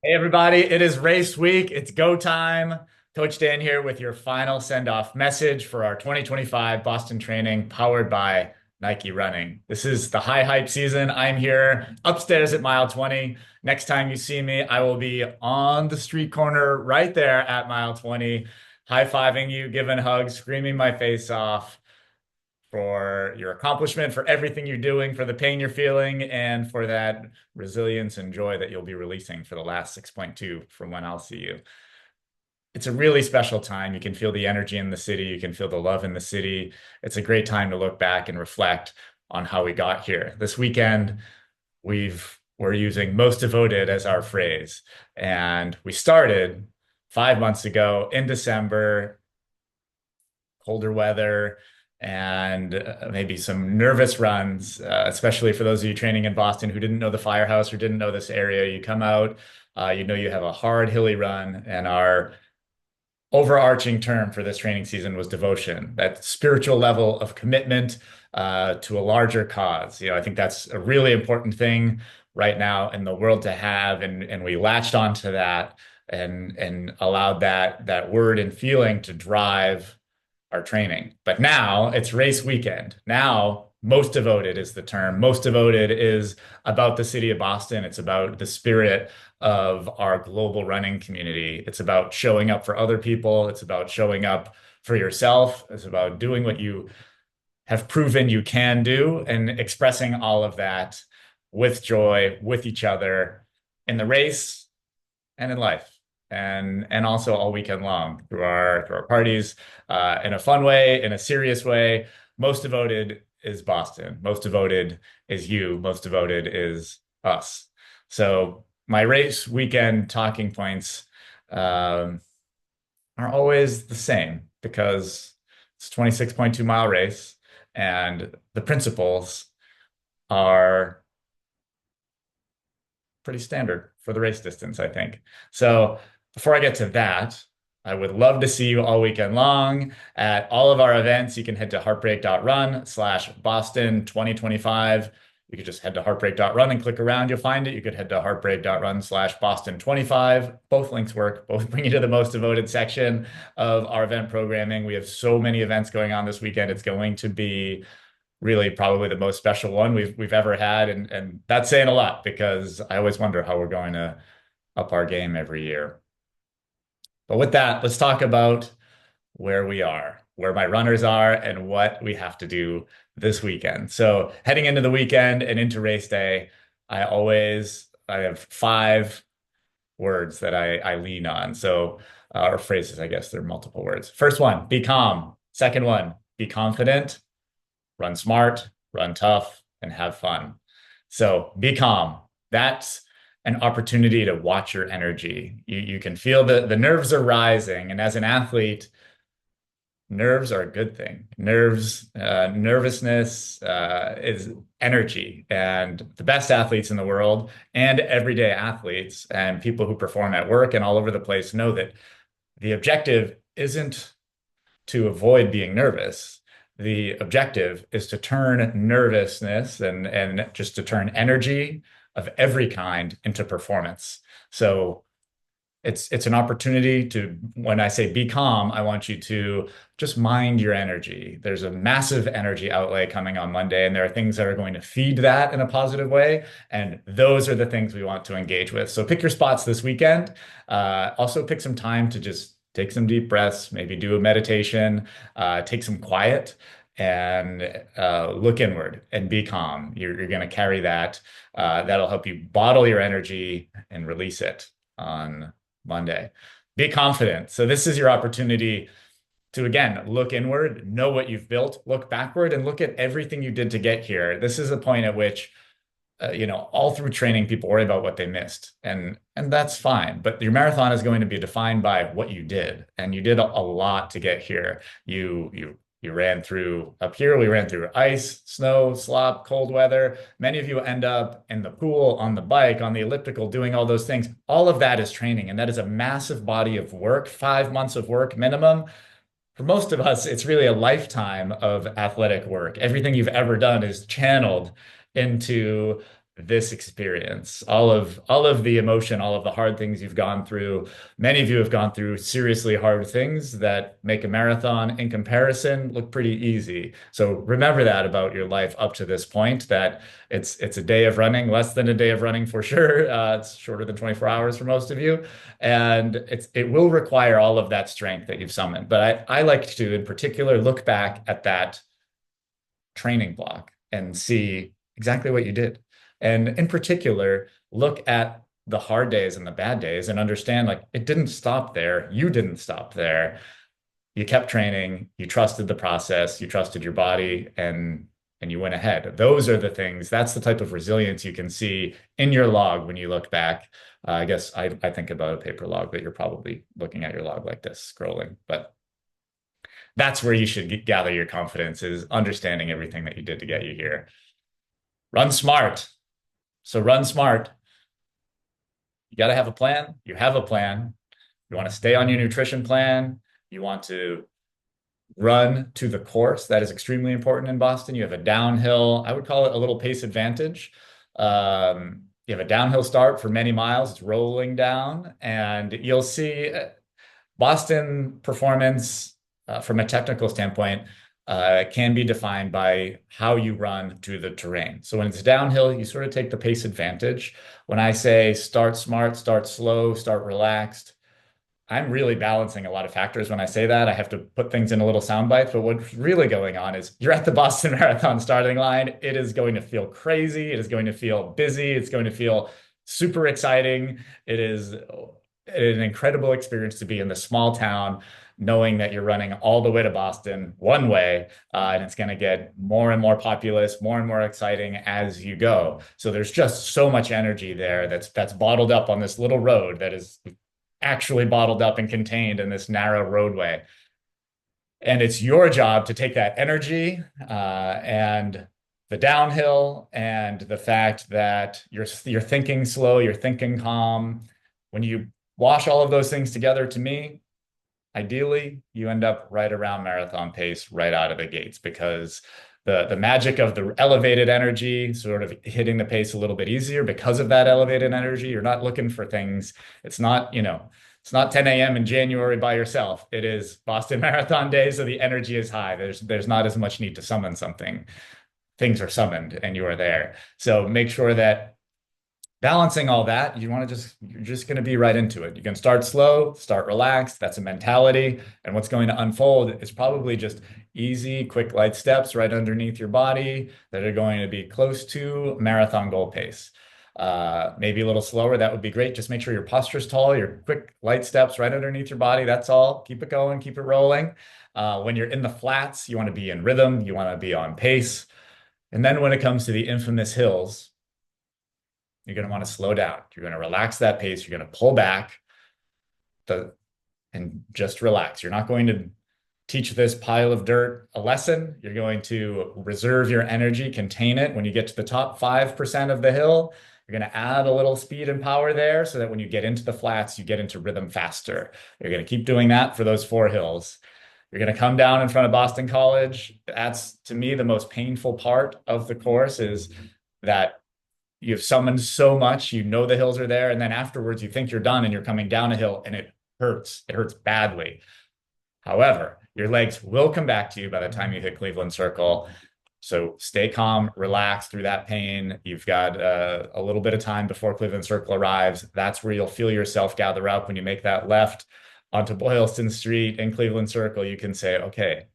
Hey everybody, it is race week. It's go time. Coach Dan here with your final send-off message for our 2025 Boston training powered by Nike Running. This is the high hype season. I'm here upstairs at mile 20. Next time you see me, I will be on the street corner right there at mile 20, high-fiving you, giving hugs, screaming my face off for your accomplishment, for everything you're doing, for the pain you're feeling, and for that resilience and joy that you'll be releasing for the last 6.2 from when I'll see you. It's a really special time. You can feel the energy in the city. You can feel the love in the city. It's a great time to look back and reflect on how we got here. This weekend, we're using most devoted as our phrase. And we started 5 months ago in December, colder weather, and maybe some nervous runs, especially for those of you training in Boston who didn't know the firehouse or didn't know this area. You come out, you know you have a hard, hilly run, and our overarching term for this training season was devotion, that spiritual level of commitment to a larger cause. I think that's a really important thing right now in the world to have, and we latched onto that and allowed that word and feeling to drive our training. But now it's race weekend. Now, most devoted is the term. Most devoted is about the city of Boston. It's about the spirit of our global running community. It's about showing up for other people. It's about showing up for yourself. It's about doing what you have proven you can do and expressing all of that with joy, with each other in the race and in life, and also all weekend long through our parties, in a fun way, in a serious way. Most devoted is Boston. Most devoted is you. Most devoted is us. So my race weekend talking points are always the same because it's a 26.2 mile race, and the principles are pretty standard for the race distance, I think. So before I get to that, I would love to see you all weekend long at all of our events. You can head to heartbreak.run/Boston 2025. You could just head to heartbreak.run and click around. You'll find it. You could head to heartbreak.run/Boston 25. Both links work. Both bring you to the most devoted section of our event programming. We have so many events going on this weekend. It's going to be really probably the most special one we've ever had, and that's saying a lot because I always wonder how we're going to up our game every year. But with that, let's talk about where we are, where my runners are, and what we have to do this weekend. So heading into the weekend and into race day, I have 5 words that I lean on. So or phrases, I guess they're multiple words. First one, be calm. Second one, be confident. Run smart, run tough, and have fun. So be calm. That's an opportunity to watch your energy. You can feel the nerves are rising. And as an athlete, nerves are a good thing. Nervousness is energy. And the best athletes in the world and everyday athletes and people who perform at work and all over the place know that the objective isn't to avoid being nervous. The objective is to turn nervousness and just to turn energy of every kind into performance. So it's an opportunity to, when I say be calm, I want you to just mind your energy. There's a massive energy outlay coming on Monday, and there are things that are going to feed that in a positive way. And those are the things we want to engage with. So pick your spots this weekend. Also pick some time to just take some deep breaths, maybe do a meditation, take some quiet, and look inward and be calm. You're going to carry that. That'll help you bottle your energy and release it on Monday. Be confident. So this is your opportunity to, again, look inward, know what you've built, look backward, and look at everything you did to get here. This is a point at which all through training, people worry about what they missed, and that's fine. But your marathon is going to be defined by what you did, and you did a lot to get here. You ran through up here. We ran through ice, snow, slop, cold weather. Many of you end up in the pool, on the bike, on the elliptical, doing all those things. All of that is training, and that is a massive body of work, 5 months of work minimum. For most of us, it's really a lifetime of athletic work. Everything you've ever done is channeled into this experience, all of the emotion, all of the hard things you've gone through. Many of you have gone through seriously hard things that make a marathon in comparison look pretty easy. So remember that about your life up to this point, that it's a day of running, less than a day of running for sure. It's shorter than 24 hours for most of you. And it will require all of that strength that you've summoned. But I like to, in particular, look back at that training block and see exactly what you did. And in particular, look at the hard days and the bad days and understand like it didn't stop there. You didn't stop there. You kept training, you trusted the process, you trusted your body, and you went ahead. Those are the things, that's the type of resilience you can see in your log when you look back. I guess I think about a paper log, but you're probably looking at your log like this, scrolling. But that's where you should gather your confidence, is understanding everything that you did to get you here. Run smart. So run smart. You got to have a plan. You have a plan. You want to stay on your nutrition plan. You want to run to the course. That is extremely important in Boston. You have a downhill, I would call it a little pace advantage. You have a downhill start for many miles. It's rolling down, and you'll see Boston performance from a technical standpoint can be defined by how you run to the terrain. So when it's downhill, you sort of take the pace advantage. When I say start smart, start slow, start relaxed, I'm really balancing a lot of factors when I say that. I have to put things in a little sound bites, but what's really going on is you're at the Boston Marathon starting line. It is going to feel crazy. It is going to feel busy. It's going to feel super exciting. It is an incredible experience to be in this small town, knowing that you're running all the way to Boston one way, and it's going to get more and more populous, more and more exciting as you go. So there's just so much energy there that's bottled up on this little road that is actually bottled up and contained in this narrow roadway. And it's your job to take that energy and the downhill and the fact that you're thinking slow, you're thinking calm. When you wash all of those things together, to me, ideally, you end up right around marathon pace right out of the gates, because the magic of the elevated energy, sort of hitting the pace a little bit easier because of that elevated energy. You're not looking for things. It's not, it's not 10 a.m. in January by yourself. It is Boston Marathon Day, so the energy is high. There's not as much need to summon something. Things are summoned and you are there. So make sure that balancing all that, you're just going to be right into it. You can start slow, start relaxed. That's a mentality. And what's going to unfold is probably just easy, quick, light steps right underneath your body that are going to be close to marathon goal pace. Maybe a little slower. That would be great. Just make sure your posture's tall, your quick, light steps right underneath your body. That's all. Keep it going, keep it rolling. When you're in the flats, you want to be in rhythm. You want to be on pace. And then when it comes to the infamous hills, you're going to want to slow down. You're going to relax that pace. You're going to pull back and just relax. You're not going to teach this pile of dirt a lesson. You're going to reserve your energy, contain it. When you get to the top 5% of the hill, you're going to add a little speed and power there so that when you get into the flats, you get into rhythm faster. You're going to keep doing that for those 4 hills. You're going to come down in front of Boston College. That's, to me, the most painful part of the course, is that you've summoned so much, you know the hills are there, and then afterwards you think you're done and you're coming down a hill and it hurts. It hurts badly. However, your legs will come back to you by the time you hit Cleveland Circle. So stay calm, relax through that pain. You've got a little bit of time before Cleveland Circle arrives. That's where you'll feel yourself gather up when you make that left onto Boylston Street in Cleveland Circle. You can say, okay,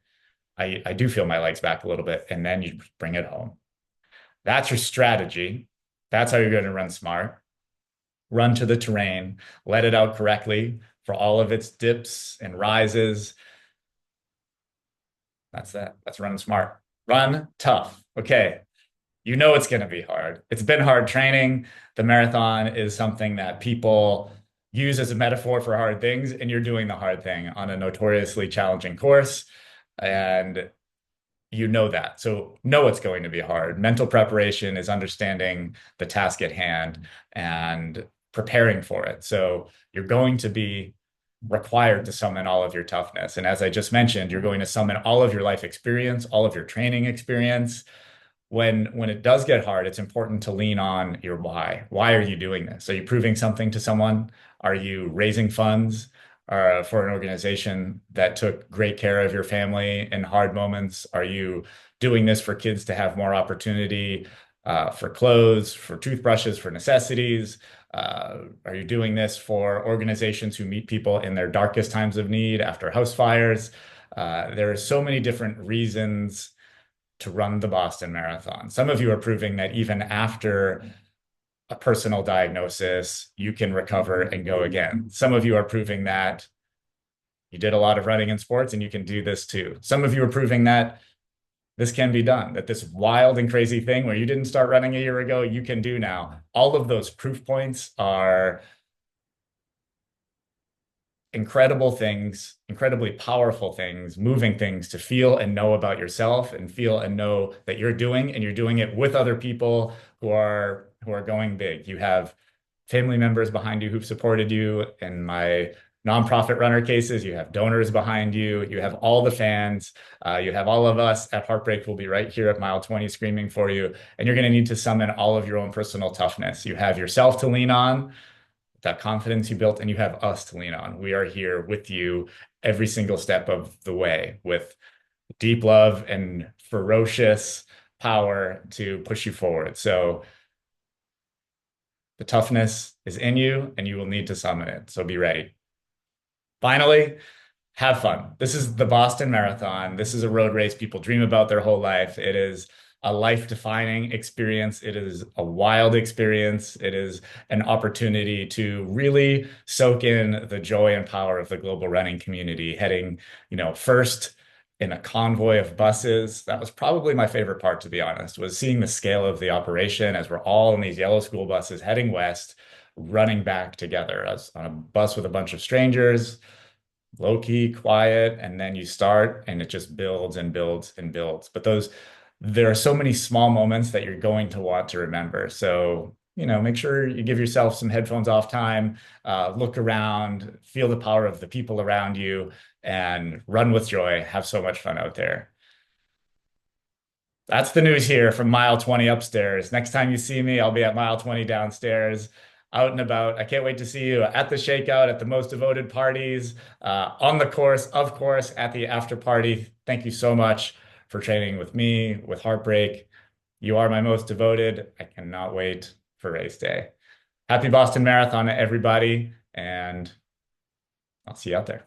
I do feel my legs back a little bit, and then you bring it home. That's your strategy. That's how you're going to run smart. Run to the terrain, let it out correctly for all of its dips and rises. That's that. That's running smart. Run tough. Okay. You know it's going to be hard. It's been hard training. The marathon is something that people use as a metaphor for hard things, and you're doing the hard thing on a notoriously challenging course. And you know that. So know it's going to be hard. Mental preparation is understanding the task at hand and preparing for it. So you're going to be required to summon all of your toughness. And as I just mentioned, you're going to summon all of your life experience, all of your training experience. when it does get hard, it's important to lean on your why. Why are you doing this? Are you proving something to someone? Are you raising funds for an organization that took great care of your family in hard moments? Are you doing this for kids to have more opportunity for clothes, for toothbrushes, for necessities? Are you doing this for organizations who meet people in their darkest times of need after house fires? There are so many different reasons to run the Boston Marathon. Some of you are proving that even after a personal diagnosis, you can recover and go again. Some of you are proving that you did a lot of running in sports and you can do this too. Some of you are proving that this can be done, that this wild and crazy thing where you didn't start running a year ago, you can do now. All of those proof points are incredible things, incredibly powerful things, moving things to feel and know about yourself and feel and know that you're doing, and you're doing it with other people who are going big. You have family members behind you who've supported you. In my nonprofit runner cases, you have donors behind you. You have all the fans. You have all of us at Heartbreak who'll be right here at mile 20 screaming for you. And you're going to need to summon all of your own personal toughness. You have yourself to lean on, that confidence you built, and you have us to lean on. We are here with you every single step of the way with deep love and ferocious power to push you forward. So the toughness is in you and you will need to summon it. So be ready. Finally, have fun. This is the Boston Marathon. This is a road race people dream about their whole life. It is a life-defining experience. It is a wild experience. It is an opportunity to really soak in the joy and power of the global running community, heading, first in a convoy of buses. That was probably my favorite part, to be honest, was seeing the scale of the operation as we're all in these yellow school buses heading west, running back together. I was on a bus with a bunch of strangers, low key, quiet, and then you start and it just builds and builds and builds. But there are so many small moments that you're going to want to remember. So, make sure you give yourself some headphones off time, look around, feel the power of the people around you, and run with joy. Have so much fun out there. That's the news here from mile 20 upstairs. Next time you see me, I'll be at mile 20 downstairs, out and about. I can't wait to see you at the shakeout, at the most devoted parties, on the course, of course, at the after party. Thank you so much for training with me, with Heartbreak. You are my most devoted. I cannot wait for race day. Happy Boston Marathon, everybody, and I'll see you out there.